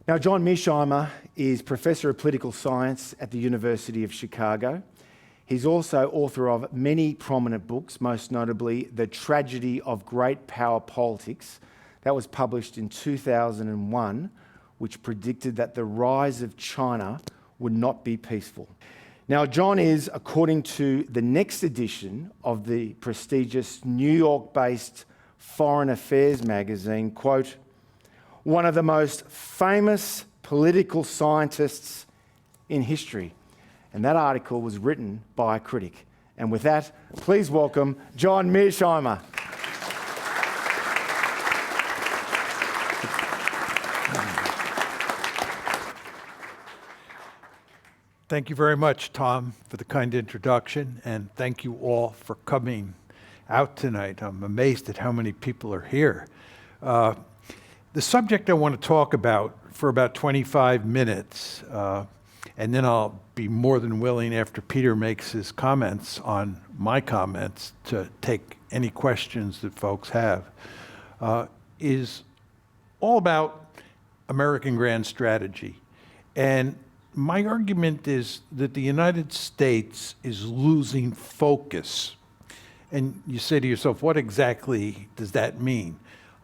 Now, John Mearsheimer is Professor of Political Science at the University of Chicago. He's also author of many prominent books, most notably The Tragedy of Great Power Politics. That was published in 2001, which predicted that the rise of China would not be peaceful. Now, John is, according to the next edition of the prestigious New York-based Foreign Affairs magazine, quote, one of the most famous political scientists in history. And that article was written by a critic. And with that, please welcome John Mearsheimer. Thank you very much, Tom, for the kind introduction, and thank you all for coming out tonight. I'm amazed at how many people are here. The subject I want to talk about for about 25 minutes, and then I'll be more than willing, after Peter makes his comments on my comments, to take any questions that folks have, is all about American grand strategy. And my argument is that the United States is losing focus. And you say to yourself, what exactly does that mean?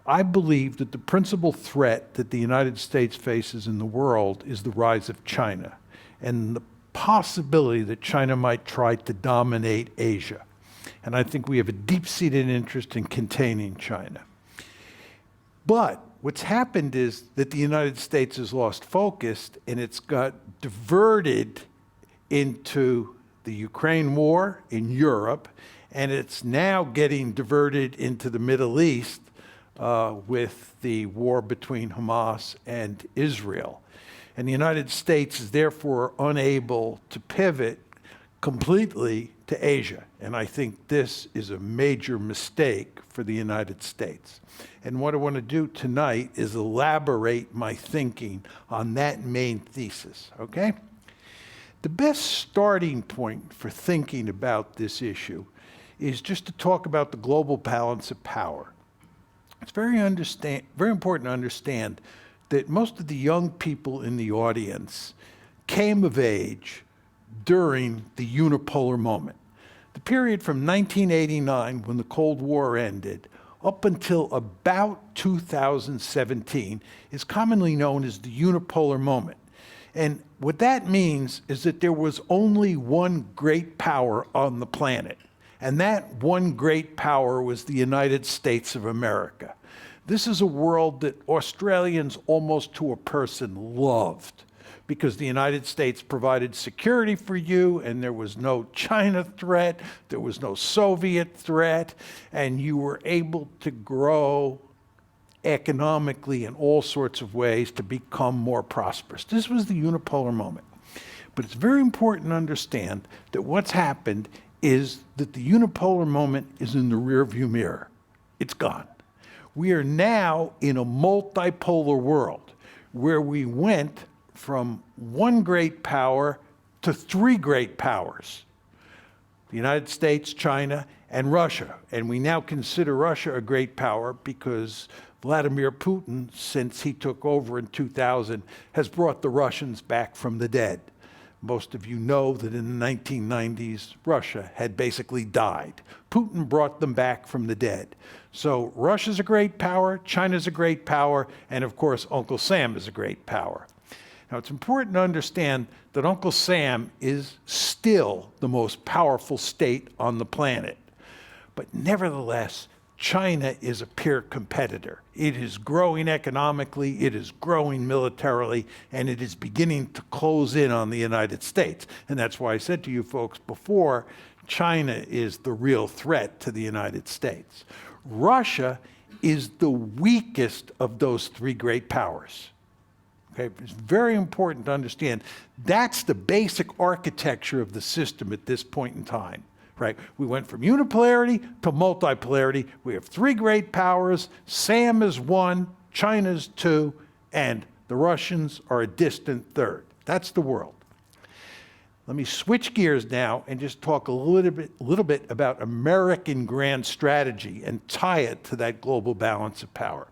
I believe that the principal threat that the United States faces in the world is the rise of China and the possibility that China might try to dominate Asia. And I think we have a deep-seated interest in containing China. But what's happened is that the United States has lost focus, and it's got diverted into the Ukraine war in Europe, and it's now getting diverted into the Middle East with the war between Hamas and Israel. And the United States is therefore unable to pivot completely to Asia. And I think this is a major mistake for the United States. And what I want to do tonight is elaborate my thinking on that main thesis, okay? The best starting point for thinking about this issue is just to talk about the global balance of power. It's very important to understand that most of the young people in the audience came of age during the unipolar moment. The period from 1989, when the Cold War ended, up until about 2017 is commonly known as the unipolar moment. And what that means is that there was only one great power on the planet. And that one great power was the United States of America. This is a world that Australians almost to a person loved, because the United States provided security for you, and there was no China threat, there was no Soviet threat, and you were able to grow economically in all sorts of ways to become more prosperous. This was the unipolar moment. But it's very important to understand that what's happened is that the unipolar moment is in the rearview mirror. It's gone. We are now in a multipolar world where we went from one great power to three great powers: the United States, China, and Russia. And we now consider Russia a great power because Vladimir Putin, since he took over in 2000, has brought the Russians back from the dead. Most of you know that in the 1990s, Russia had basically died. Putin brought them back from the dead. So Russia's a great power, China's a great power, and of course, Uncle Sam is a great power. Now, it's important to understand that Uncle Sam is still the most powerful state on the planet. But nevertheless, China is a peer competitor. It is growing economically, it is growing militarily, and it is beginning to close in on the United States. And that's why I said to you folks before, China is the real threat to the United States. Russia is the weakest of those three great powers. Okay, it's very important to understand that's the basic architecture of the system at this point in time. Right? We went from unipolarity to multipolarity. We have three great powers. Sam is one, China's two, and the Russians are a distant third. That's the world. Let me switch gears now and just talk a little bit about American grand strategy and tie it to that global balance of power.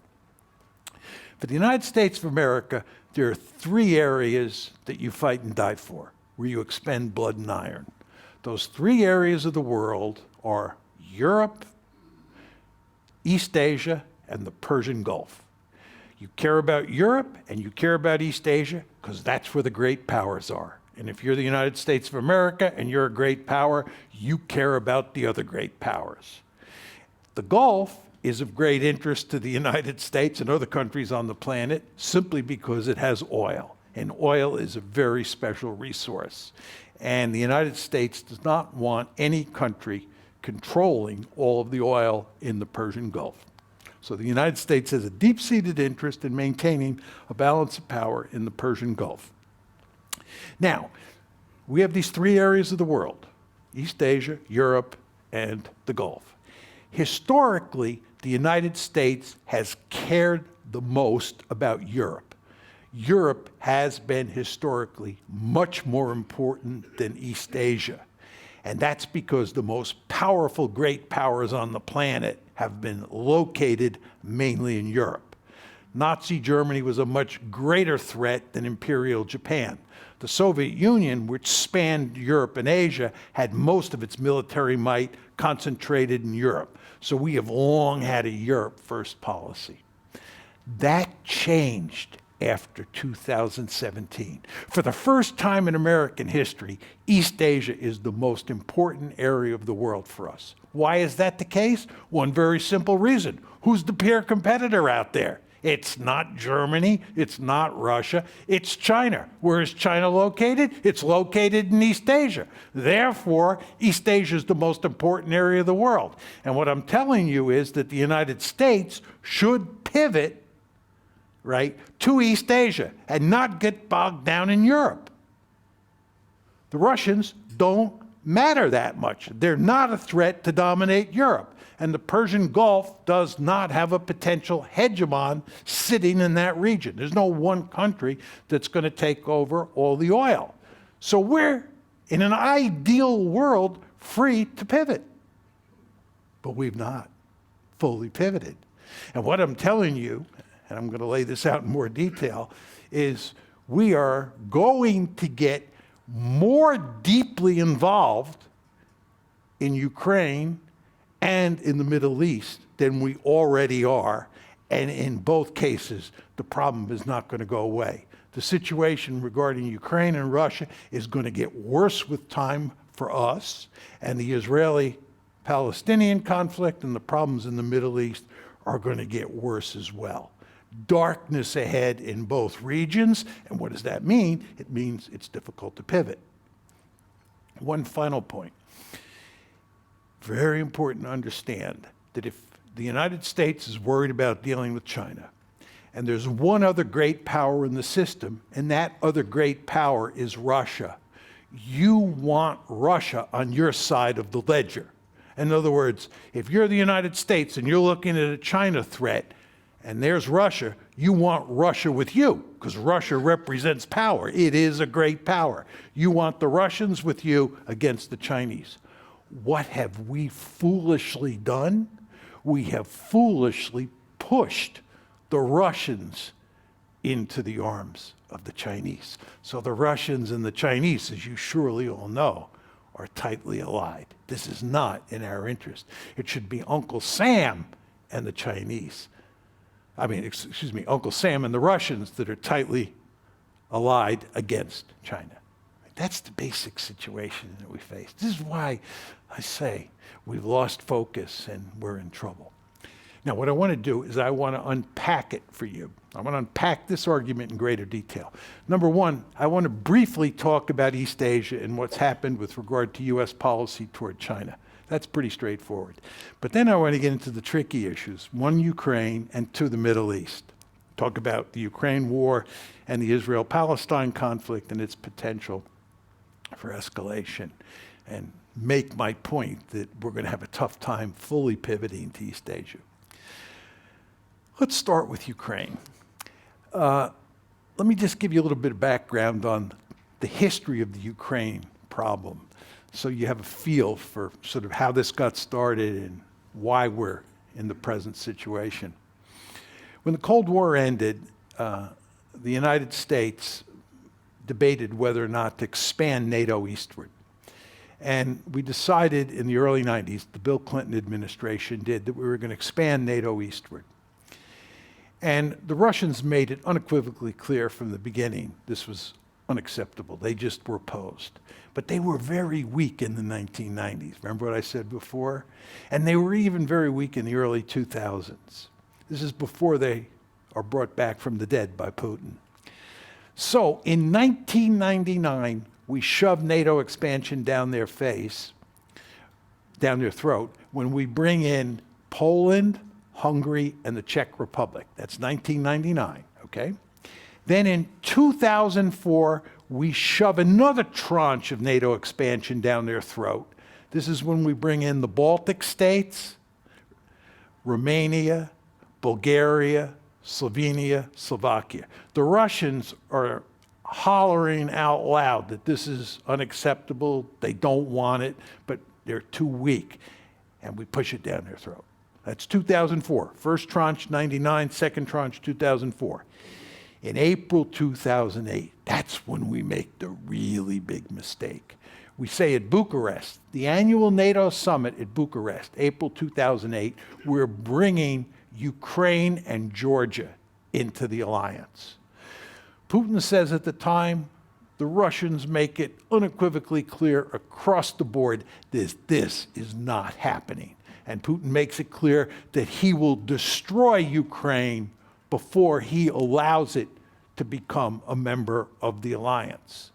For the United States of America, there are three areas that you fight and die for, where you expend blood and iron. Those three areas of the world are Europe, East Asia, and the Persian Gulf. You care about Europe and you care about East Asia because that's where the great powers are. And if you're the United States of America and you're a great power, you care about the other great powers. The Gulf is of great interest to the United States and other countries on the planet simply because it has oil. And oil is a very special resource. And the United States does not want any country controlling all of the oil in the Persian Gulf. So the United States has a deep-seated interest in maintaining a balance of power in the Persian Gulf. Now, we have these three areas of the world, East Asia, Europe, and the Gulf. Historically, the United States has cared the most about Europe. Europe has been historically much more important than East Asia. And that's because the most powerful great powers on the planet have been located mainly in Europe. Nazi Germany was a much greater threat than Imperial Japan. The Soviet Union, which spanned Europe and Asia, had most of its military might concentrated in Europe. So we have long had a Europe first policy. That changed after 2017. For the first time in American history, East Asia is the most important area of the world for us. Why is that the case? One very simple reason. Who's the peer competitor out there? It's not Germany, it's not Russia, it's China. Where is China located? It's located in East Asia. Therefore, East Asia is the most important area of the world. And what I'm telling you is that the United States should pivot, right, to East Asia and not get bogged down in Europe. The Russians don't matter that much. They're not a threat to dominate Europe. And the Persian Gulf does not have a potential hegemon sitting in that region. There's no one country that's going to take over all the oil. So we're, in an ideal world, free to pivot. But we've not fully pivoted. And what I'm telling you, and I'm going to lay this out in more detail, is we are going to get more deeply involved in Ukraine and in the Middle East than we already are. And in both cases, the problem is not going to go away. The situation regarding Ukraine and Russia is going to get worse with time for us, and the Israeli-Palestinian conflict and the problems in the Middle East are going to get worse as well. Darkness ahead in both regions, and what does that mean? It means it's difficult to pivot. One final point. Very important to understand that if the United States is worried about dealing with China, and there's one other great power in the system, and that other great power is Russia, you want Russia on your side of the ledger. In other words, if you're the United States and you're looking at a China threat, and there's Russia, you want Russia with you, because Russia represents power. It is a great power. You want the Russians with you against the Chinese. What have we foolishly done? We have foolishly pushed the Russians into the arms of the Chinese. So the Russians and the Chinese, as you surely all know, are tightly allied. This is not in our interest. It should be Uncle Sam and the Chinese. Uncle Sam and the Russians that are tightly allied against China. That's the basic situation that we face. This is why I say we've lost focus and we're in trouble. Now, what I want to do is I want to unpack it for you. I want to unpack this argument in greater detail. Number one, I want to briefly talk about East Asia and what's happened with regard to U.S. policy toward China. That's pretty straightforward. But then I want to get into the tricky issues. One, Ukraine, and two, the Middle East. Talk about the Ukraine war and the Israel-Palestine conflict and its potential for escalation, and make my point that we're going to have a tough time fully pivoting to East Asia. Let's start with Ukraine. Let me just give you a little bit of background on the history of the Ukraine problem, so you have a feel for sort of how this got started and why we're in the present situation. When the Cold War ended, the United States debated whether or not to expand NATO eastward. And we decided in the early 90s, the Bill Clinton administration did, that we were going to expand NATO eastward. And the Russians made it unequivocally clear from the beginning this was unacceptable. They just were opposed. But they were very weak in the 1990s. Remember what I said before? And they were even very weak in the early 2000s. This is before they are brought back from the dead by Putin. So in 1999, we shoved NATO expansion down their face, down their throat, when we bring in Poland, Hungary, and the Czech Republic. That's 1999, okay? Then in 2004, we shove another tranche of NATO expansion down their throat. This is when we bring in the Baltic states, Romania, Bulgaria, Slovenia, Slovakia. The Russians are hollering out loud that this is unacceptable, they don't want it, but they're too weak, and we push it down their throat. That's 2004. First tranche, 99, second tranche, 2004. In April 2008, that's when we make the really big mistake. We say at Bucharest, the annual NATO summit at Bucharest, April 2008, we're bringing Ukraine and Georgia into the alliance. Putin says at the time, the Russians make it unequivocally clear across the board this is not happening. And Putin makes it clear that he will destroy Ukraine before he allows it to become a member of the alliance.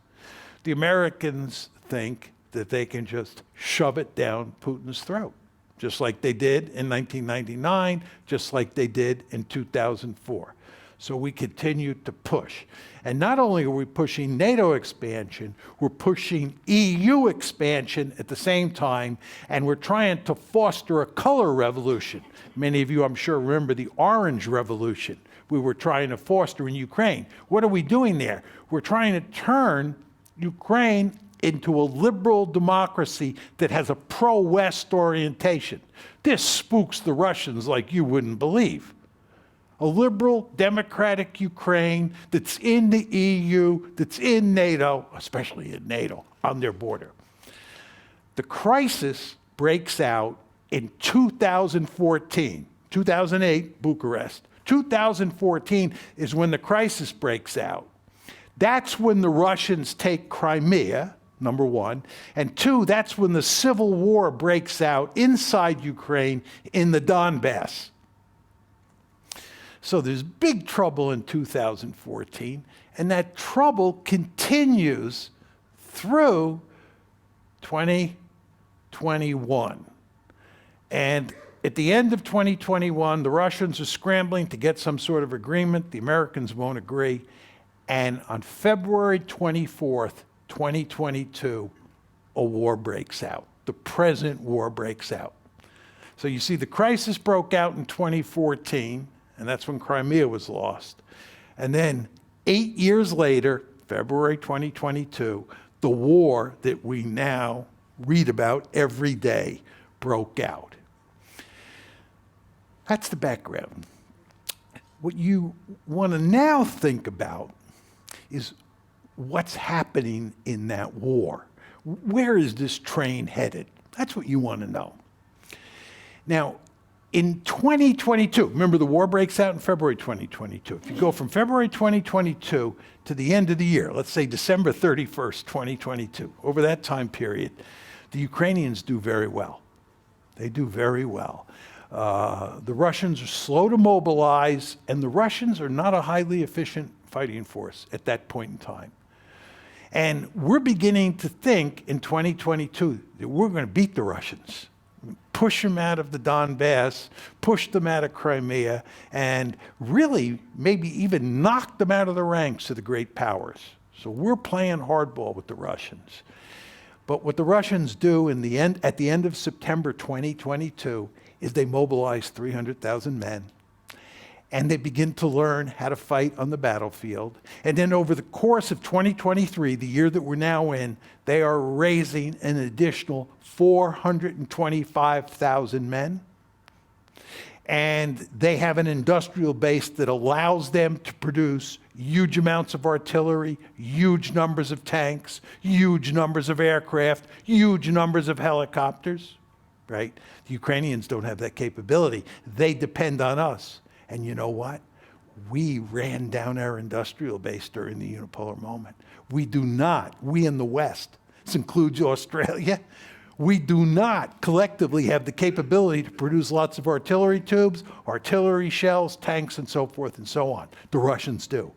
The Americans think that they can just shove it down Putin's throat, just like they did in 1999, just like they did in 2004. So we continue to push. And not only are we pushing NATO expansion, we're pushing EU expansion at the same time, and we're trying to foster a color revolution. Many of you, I'm sure, remember the Orange Revolution we were trying to foster in Ukraine. What are we doing there? We're trying to turn Ukraine into a liberal democracy that has a pro-West orientation. This spooks the Russians like you wouldn't believe. A liberal, democratic Ukraine that's in the EU, that's in NATO, especially in NATO, on their border. The crisis breaks out in 2014. 2008, Bucharest. 2014 is when the crisis breaks out. That's when the Russians take Crimea, number one. And two, that's when the civil war breaks out inside Ukraine in the Donbass. So there's big trouble in 2014, and that trouble continues through 2021. And at the end of 2021, the Russians are scrambling to get some sort of agreement. The Americans won't agree. And on February 24th, 2022, a war breaks out. The present war breaks out. So you see, the crisis broke out in 2014, and that's when Crimea was lost. And then 8 years later, February 2022, the war that we now read about every day broke out. That's the background. What you want to now think about is what's happening in that war. Where is this train headed? That's what you want to know. Now, in 2022, remember the war breaks out in February 2022. If you go from February 2022 to the end of the year, let's say December 31st, 2022, over that time period, the Ukrainians do very well. They do very well. The Russians are slow to mobilize, and the Russians are not a highly efficient fighting force at that point in time. And we're beginning to think in 2022 that we're going to beat the Russians. Push them out of the Donbass, push them out of Crimea, and really maybe even knock them out of the ranks of the great powers. So we're playing hardball with the Russians. But what the Russians do at the end of September 2022 is they mobilize 300,000 men, and they begin to learn how to fight on the battlefield. And then over the course of 2023, the year that we're now in, they are raising an additional 425,000 men. And they have an industrial base that allows them to produce huge amounts of artillery, huge numbers of tanks, huge numbers of aircraft, huge numbers of helicopters, right? The Ukrainians don't have that capability. They depend on us. And you know what? We ran down our industrial base during the unipolar moment. We do not, we in the West, this includes Australia, we do not collectively have the capability to produce lots of artillery tubes, artillery shells, tanks, and so forth and so on. The Russians do.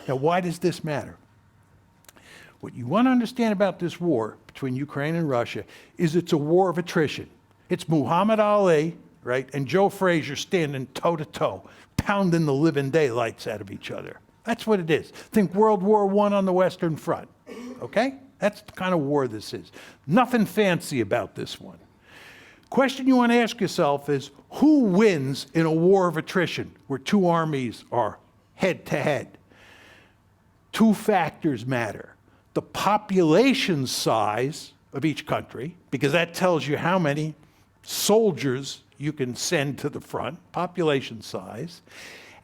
Now, why does this matter? What you want to understand about this war between Ukraine and Russia is it's a war of attrition. It's Muhammad Ali, right, and Joe Frazier standing toe-to-toe, pounding the living daylights out of each other. That's what it is. Think World War I on the Western Front, okay? That's the kind of war this is. Nothing fancy about this one. Question you want to ask yourself is, who wins in a war of attrition where two armies are head-to-head? Two factors matter. The population size of each country, because that tells you how many soldiers you can send to the front, population size,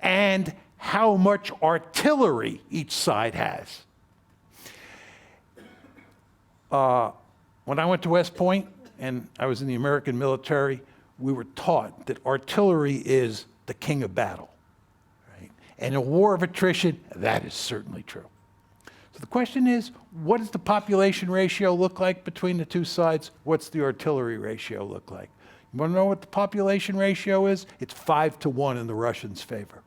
and how much artillery each side has. When I went to West Point and I was in the American military, we were taught that artillery is the king of battle, right? And in a war of attrition, that is certainly true. So the question is, what does the population ratio look like between the two sides? What's the artillery ratio look like? You want to know what the population ratio is? It's 5-1 in the Russians' favor.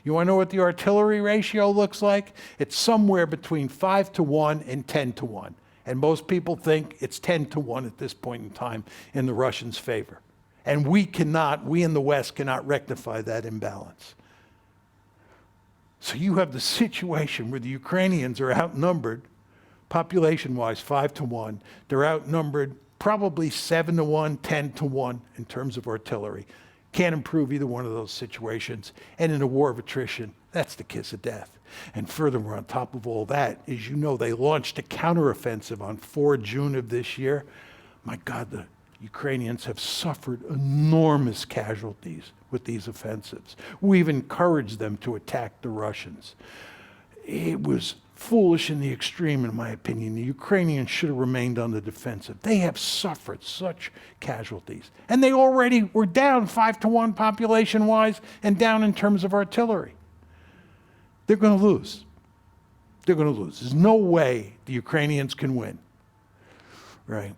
You want to know what the artillery ratio looks like? It's somewhere between 5-1 and 10-1. And most people think it's 10-1 at this point in time in the Russians' favor. And we in the West cannot rectify that imbalance. So you have the situation where the Ukrainians are outnumbered, population-wise, 5-1. They're outnumbered probably 7-1, 10-1 in terms of artillery. Can't improve either one of those situations. And in a war of attrition, that's the kiss of death. And furthermore, on top of all that, as you know, they launched a counteroffensive on 4 June of this year. My God, the Ukrainians have suffered enormous casualties with these offensives. We've encouraged them to attack the Russians. It was foolish in the extreme, in my opinion. The Ukrainians should have remained on the defensive. They have suffered such casualties. And they already were down 5-1 population-wise and down in terms of artillery. They're going to lose. They're going to lose. There's no way the Ukrainians can win, right?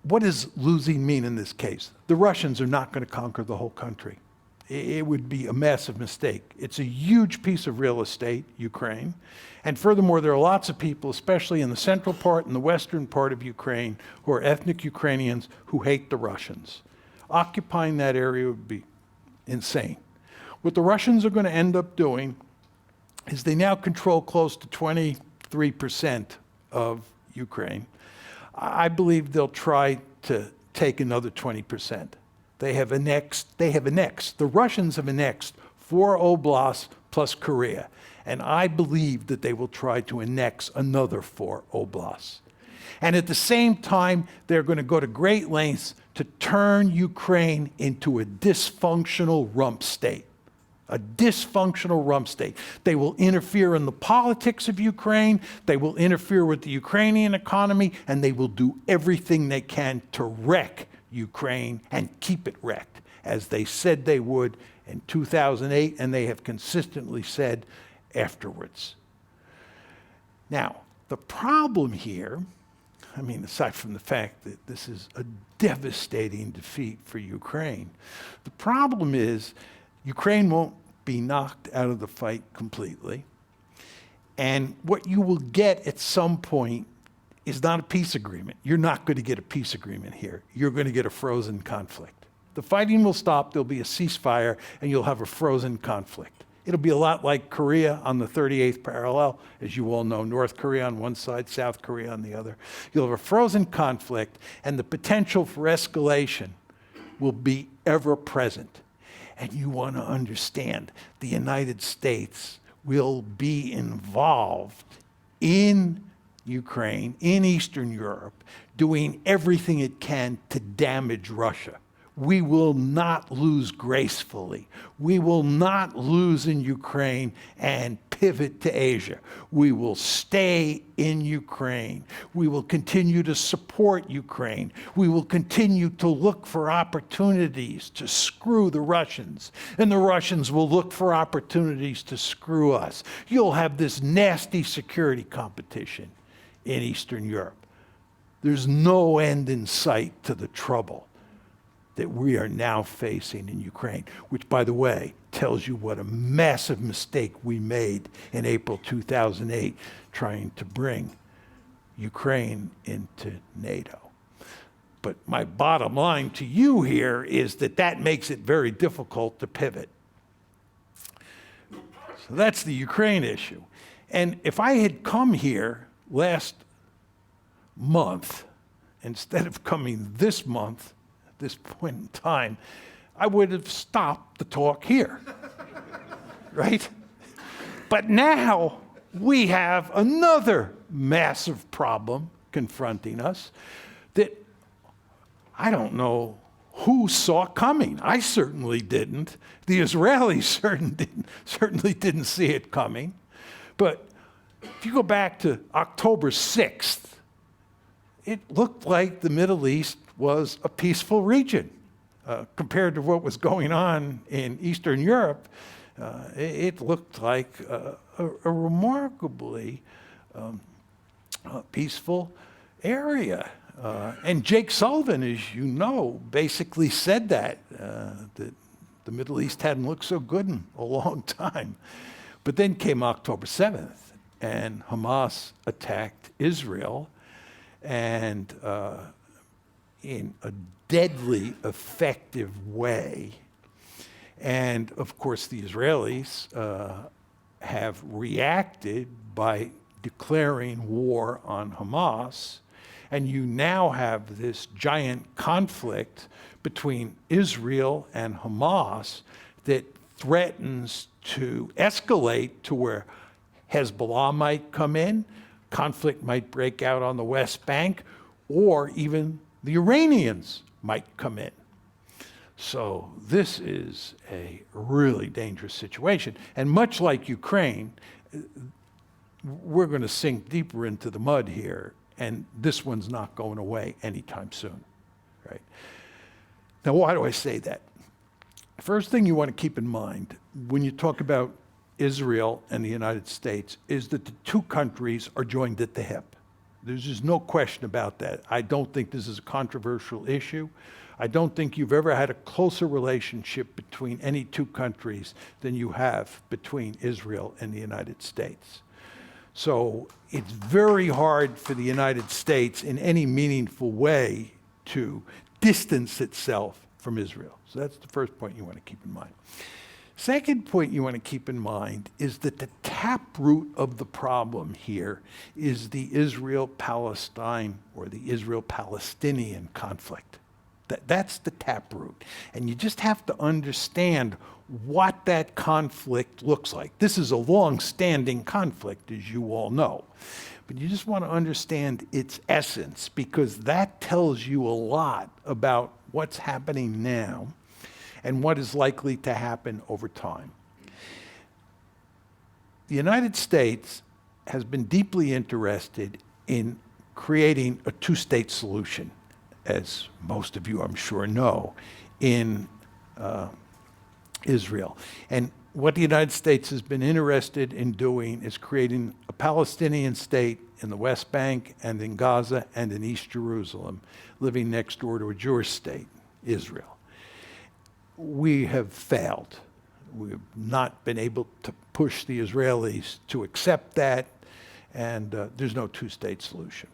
What does losing mean in this case? The Russians are not going to conquer the whole country. It would be a massive mistake. It's a huge piece of real estate, Ukraine. And furthermore, there are lots of people, especially in the central part and the western part of Ukraine, who are ethnic Ukrainians who hate the Russians. Occupying that area would be insane. What the Russians are going to end up doing is they now control close to 23% of Ukraine. I believe they'll try to take another 20%. The Russians have annexed 4 oblasts plus Korea, and I believe that they will try to annex another 4 oblasts. And at the same time, they're going to go to great lengths to turn Ukraine into a dysfunctional rump state. A dysfunctional rump state. They will interfere in the politics of Ukraine, they will interfere with the Ukrainian economy, and they will do everything they can to wreck Ukraine and keep it wrecked, as they said they would in 2008, and they have consistently said afterwards. Now, the problem here, I mean, aside from the fact that this is a devastating defeat for Ukraine, the problem is Ukraine won't be knocked out of the fight completely. And what you will get at some point is not a peace agreement. You're not going to get a peace agreement here. You're going to get a frozen conflict. The fighting will stop, there'll be a ceasefire, and you'll have a frozen conflict. It'll be a lot like Korea on the 38th parallel. As you all know, North Korea on one side, South Korea on the other. You'll have a frozen conflict, and the potential for escalation will be ever present. And you want to understand, the United States will be involved in Ukraine, in Eastern Europe, doing everything it can to damage Russia. We will not lose gracefully. We will not lose in Ukraine and pivot to Asia. We will stay in Ukraine. We will continue to support Ukraine. We will continue to look for opportunities to screw the Russians, and the Russians will look for opportunities to screw us. You'll have this nasty security competition in Eastern Europe. There's no end in sight to the trouble that we are now facing in Ukraine, which, by the way, tells you what a massive mistake we made in April 2008 trying to bring Ukraine into NATO. But my bottom line to you here is that that makes it very difficult to pivot. So that's the Ukraine issue. And if I had come here last month, instead of coming this month, at this point in time, I would have stopped the talk here, right? But now we have another massive problem confronting us that I don't know who saw coming. I certainly didn't. The Israelis certainly didn't see it coming. But if you go back to October 6th, it looked like the Middle East was a peaceful region. Compared to what was going on in Eastern Europe, it looked like a remarkably peaceful area. And Jake Sullivan, as you know, basically said that the Middle East hadn't looked so good in a long time. But then came October 7th, and Hamas attacked Israel, and in a deadly effective way. And of course, the Israelis have reacted by declaring war on Hamas. And you now have this giant conflict between Israel and Hamas that threatens to escalate to where Hezbollah might come in, conflict might break out on the West Bank, or even the Iranians might come in. So this is a really dangerous situation. And much like Ukraine, we're going to sink deeper into the mud here, and this one's not going away anytime soon, right? Now, why do I say that? First thing you want to keep in mind when you talk about Israel and the United States is that the two countries are joined at the hip. There's just no question about that. I don't think this is a controversial issue. I don't think you've ever had a closer relationship between any two countries than you have between Israel and the United States. So it's very hard for the United States in any meaningful way to distance itself from Israel. So that's the first point you want to keep in mind. Second point you want to keep in mind is that the taproot of the problem here is the Israel-Palestine or the Israel-Palestinian conflict. That's the taproot. And you just have to understand what that conflict looks like. This is a long-standing conflict, as you all know. But you just want to understand its essence, because that tells you a lot about what's happening now and what is likely to happen over time. The United States has been deeply interested in creating a two-state solution, as most of you, I'm sure, know, in Israel. And what the United States has been interested in doing is creating a Palestinian state in the West Bank and in Gaza and in East Jerusalem, living next door to a Jewish state, Israel. We have failed. We have not been able to push the Israelis to accept that, and there's no two-state solution.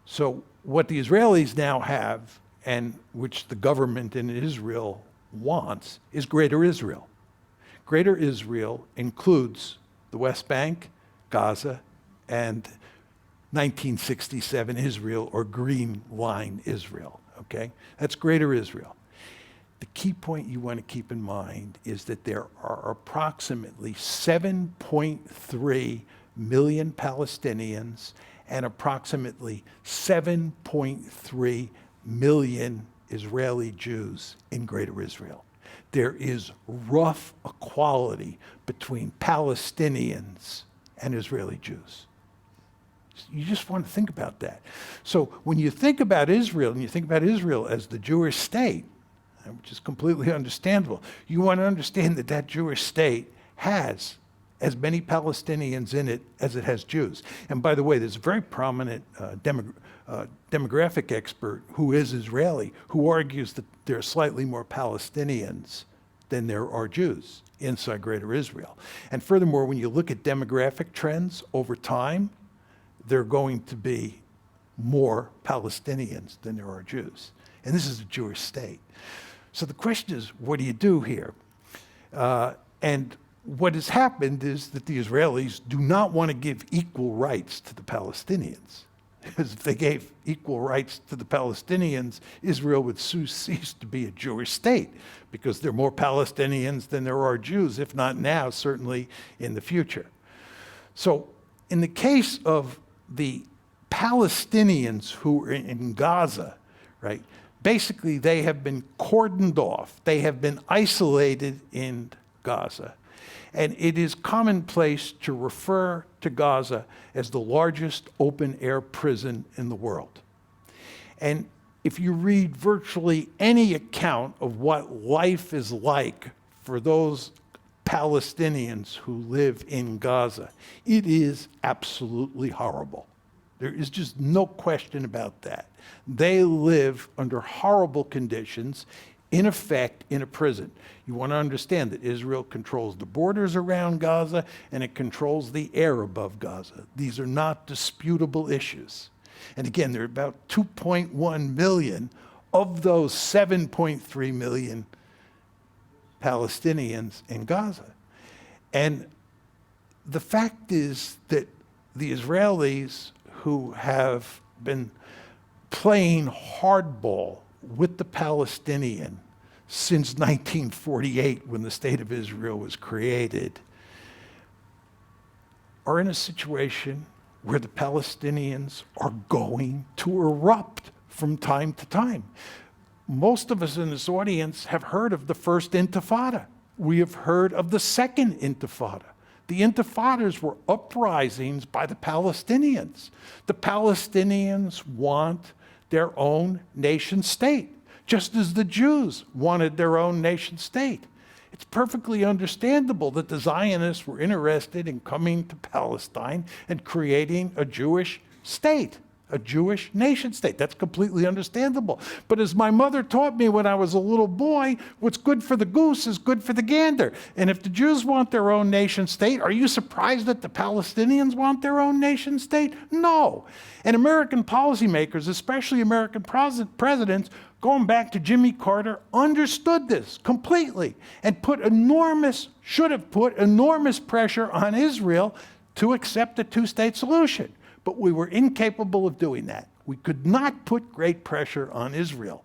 So what the Israelis now have, and which the government in Israel wants, is Greater Israel. Greater Israel includes the West Bank, Gaza, and 1967 Israel, or Green Line Israel, okay? That's Greater Israel. The key point you want to keep in mind is that there are approximately 7.3 million Palestinians and approximately 7.3 million Israeli Jews in Greater Israel. There is rough equality between Palestinians and Israeli Jews. You just want to think about that. So when you think about Israel, and you think about Israel as the Jewish state, which is completely understandable, you want to understand that that Jewish state has as many Palestinians in it as it has Jews. And by the way, there's a very prominent demographic expert who is Israeli who argues that there are slightly more Palestinians than there are Jews inside Greater Israel. And furthermore, when you look at demographic trends over time, there are going to be more Palestinians than there are Jews. And this is a Jewish state. So the question is, what do you do here? And what has happened is that the Israelis do not want to give equal rights to the Palestinians. Because if they gave equal rights to the Palestinians, Israel would cease to be a Jewish state, because there are more Palestinians than there are Jews, if not now, certainly in the future. So in the case of the Palestinians who are in Gaza, right, basically they have been cordoned off. They have been isolated in Gaza. And it is commonplace to refer to Gaza as the largest open-air prison in the world. And if you read virtually any account of what life is like for those Palestinians who live in Gaza, it is absolutely horrible. There is just no question about that. They live under horrible conditions, in effect, in a prison. You want to understand that Israel controls the borders around Gaza and it controls the air above Gaza. These are not disputable issues. And again, there are about 2.1 million of those 7.3 million Palestinians in Gaza. And the fact is that the Israelis who have been playing hardball with the Palestinian since 1948, when the State of Israel was created, are in a situation where the Palestinians are going to erupt from time to time. Most of us in this audience have heard of the First Intifada. We have heard of the Second Intifada. The Intifadas were uprisings by the Palestinians. The Palestinians want their own nation state, just as the Jews wanted their own nation state. It's perfectly understandable that the Zionists were interested in coming to Palestine and creating a Jewish state, a Jewish nation state. That's completely understandable. But as my mother taught me when I was a little boy, what's good for the goose is good for the gander. And if the Jews want their own nation state, are you surprised that the Palestinians want their own nation state? No. And American policymakers, especially American presidents, going back to Jimmy Carter, understood this completely and should have put enormous pressure on Israel to accept a two-state solution. But we were incapable of doing that. We could not put great pressure on Israel.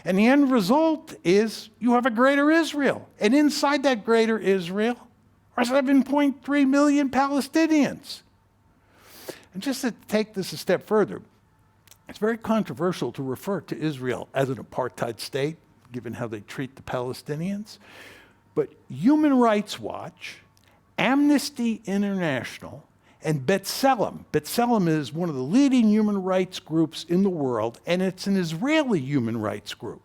And the end result is you have a greater Israel. And inside that greater Israel are 7.3 million Palestinians. And just to take this a step further, it's very controversial to refer to Israel as an apartheid state, given how they treat the Palestinians. But Human Rights Watch, Amnesty International, and B'Tselem. B'Tselem is one of the leading human rights groups in the world, and it's an Israeli human rights group.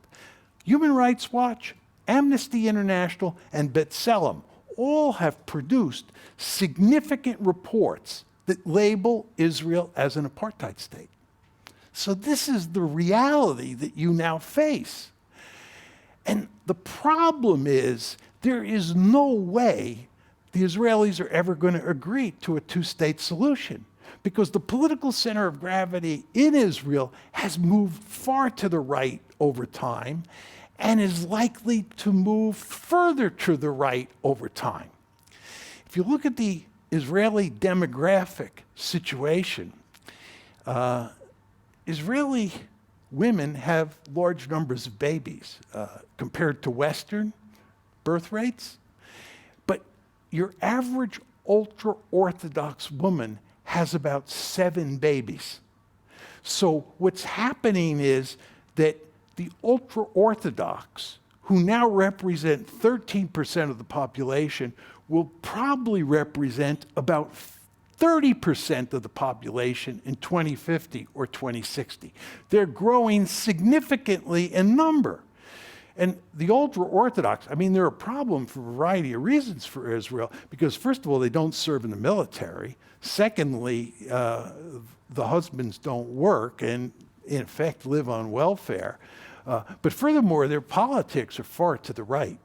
Human Rights Watch, Amnesty International, and B'Tselem all have produced significant reports that label Israel as an apartheid state. So this is the reality that you now face. And the problem is there is no way the Israelis are ever going to agree to a two-state solution, because the political center of gravity in Israel has moved far to the right over time and is likely to move further to the right over time. If you look at the Israeli demographic situation, Israeli women have large numbers of babies compared to Western birth rates. But your average ultra-Orthodox woman has about 7 babies. So what's happening is that the ultra-Orthodox, who now represent 13% of the population, will probably represent about 30% of the population in 2050 or 2060. They're growing significantly in number. And the ultra-Orthodox, I mean, they're a problem for a variety of reasons for Israel, because first of all, they don't serve in the military. Secondly, the husbands don't work and in effect live on welfare. But furthermore, their politics are far to the right.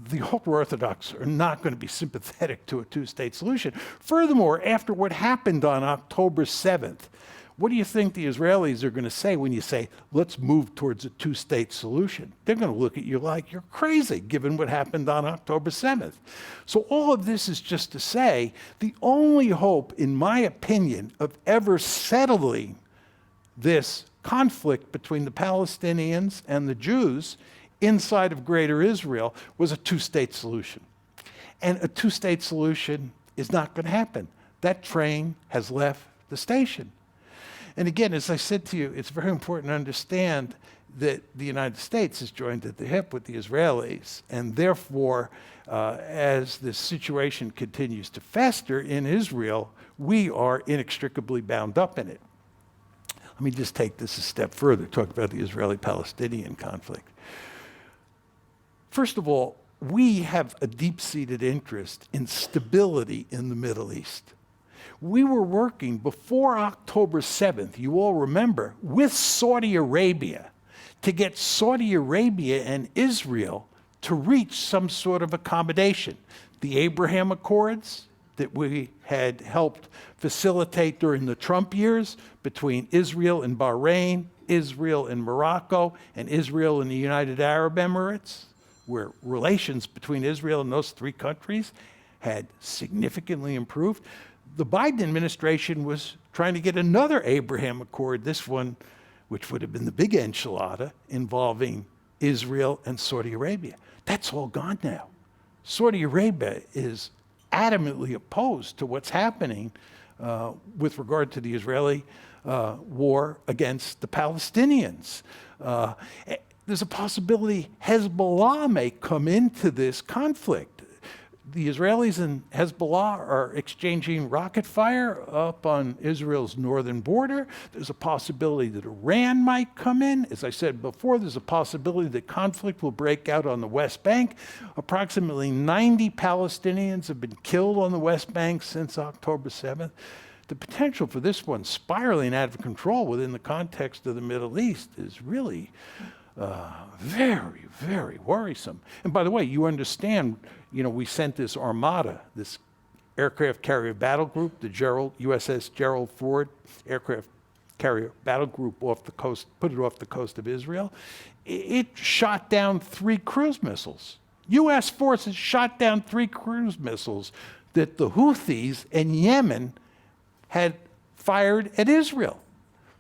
The ultra-Orthodox are not going to be sympathetic to a two-state solution. Furthermore, after what happened on October 7th, what do you think the Israelis are going to say when you say, let's move towards a two-state solution? They're going to look at you like you're crazy, given what happened on October 7th. So all of this is just to say, the only hope, in my opinion, of ever settling this conflict between the Palestinians and the Jews inside of Greater Israel was a two-state solution. And a two-state solution is not going to happen. That train has left the station. And again, as I said to you, it's very important to understand that the United States is joined at the hip with the Israelis, and therefore, as this situation continues to fester in Israel, we are inextricably bound up in it. Let me just take this a step further, talk about the Israeli-Palestinian conflict. First of all, we have a deep-seated interest in stability in the Middle East. We were working before October 7th, you all remember, with Saudi Arabia to get Saudi Arabia and Israel to reach some sort of accommodation. The Abraham Accords that we had helped facilitate during the Trump years between Israel and Bahrain, Israel and Morocco, and Israel and the United Arab Emirates, where relations between Israel and those three countries had significantly improved. The Biden administration was trying to get another Abraham Accord, this one, which would have been the big enchilada, involving Israel and Saudi Arabia. That's all gone now. Saudi Arabia is adamantly opposed to what's happening with regard to the Israeli war against the Palestinians. There's a possibility Hezbollah may come into this conflict. The Israelis and Hezbollah are exchanging rocket fire up on Israel's northern border. There's a possibility that Iran might come in. As I said before, there's a possibility that conflict will break out on the West Bank. Approximately 90 Palestinians have been killed on the West Bank since October 7th. The potential for this one spiraling out of control within the context of the Middle East is really very, very worrisome. And by the way, you understand, we sent this Armada, this aircraft carrier battle group, the USS Gerald Ford aircraft carrier battle group off the coast, put it off the coast of Israel. It shot down 3 cruise missiles. U.S. forces shot down 3 cruise missiles that the Houthis in Yemen had fired at Israel.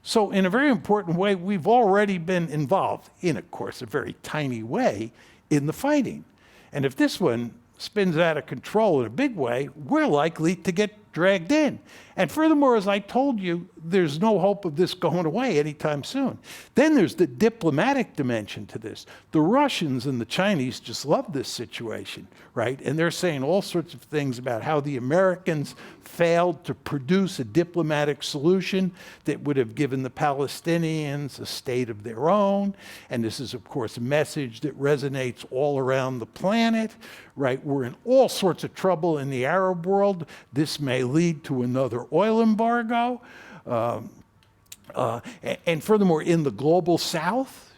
So in a very important way, we've already been involved, in, of course, a very tiny way, in the fighting. And if this one spins out of control in a big way, we're likely to get dragged in. And furthermore, as I told you, there's no hope of this going away anytime soon. Then there's the diplomatic dimension to this. The Russians and the Chinese just love this situation, right? And they're saying all sorts of things about how the Americans failed to produce a diplomatic solution that would have given the Palestinians a state of their own. And this is, of course, a message that resonates all around the planet, right? We're in all sorts of trouble in the Arab world. This may lead to another oil embargo. And furthermore, in the global South,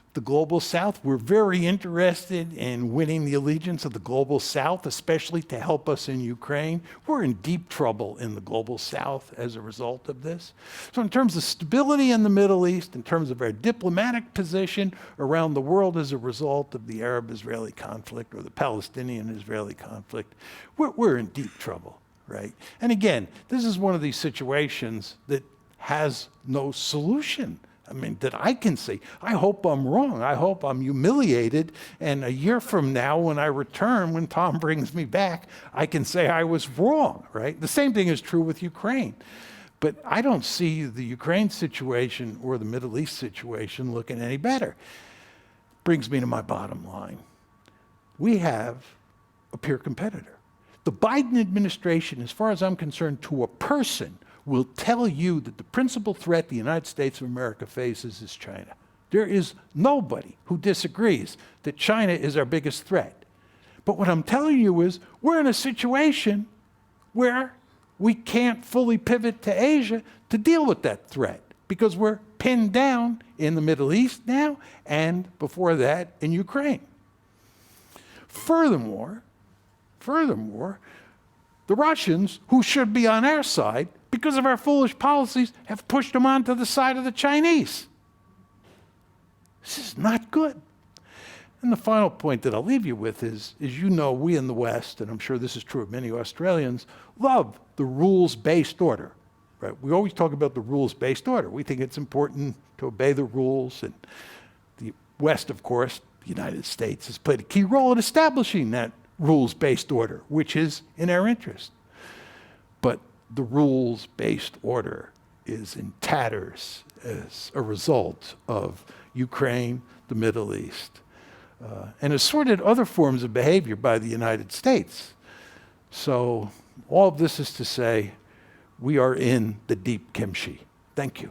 we're very interested in winning the allegiance of the global South, especially to help us in Ukraine. We're in deep trouble in the global South as a result of this. So in terms of stability in the Middle East, in terms of our diplomatic position around the world as a result of the Arab-Israeli conflict or the Palestinian-Israeli conflict, we're in deep trouble, right? And again, this is one of these situations that has no solution. I mean, that I can see. I hope I'm wrong. I hope I'm humiliated. And a year from now, when I return, when Tom brings me back, I can say I was wrong, right? The same thing is true with Ukraine. But I don't see the Ukraine situation or the Middle East situation looking any better. brings me to my bottom line. We have a peer competitor. The Biden administration, as far as I'm concerned, to a person, will tell you that the principal threat the United States of America faces is China. There is nobody who disagrees that China is our biggest threat. But what I'm telling you is we're in a situation where we can't fully pivot to Asia to deal with that threat because we're pinned down in the Middle East now and before that in Ukraine. Furthermore, the Russians, who should be on our side because of our foolish policies, have pushed them onto the side of the Chinese. This is not good. And the final point that I'll leave you with is you know, we in the West, and I'm sure this is true of many Australians, love the rules-based order. Right? We always talk about the rules-based order. We think it's important to obey the rules. And the West, of course, the United States, has played a key role in establishing that rules-based order, which is in our interest. But the rules-based order is in tatters as a result of Ukraine, the Middle East, and assorted other forms of behavior by the United States. So all of this is to say we are in the deep kimchi. Thank you.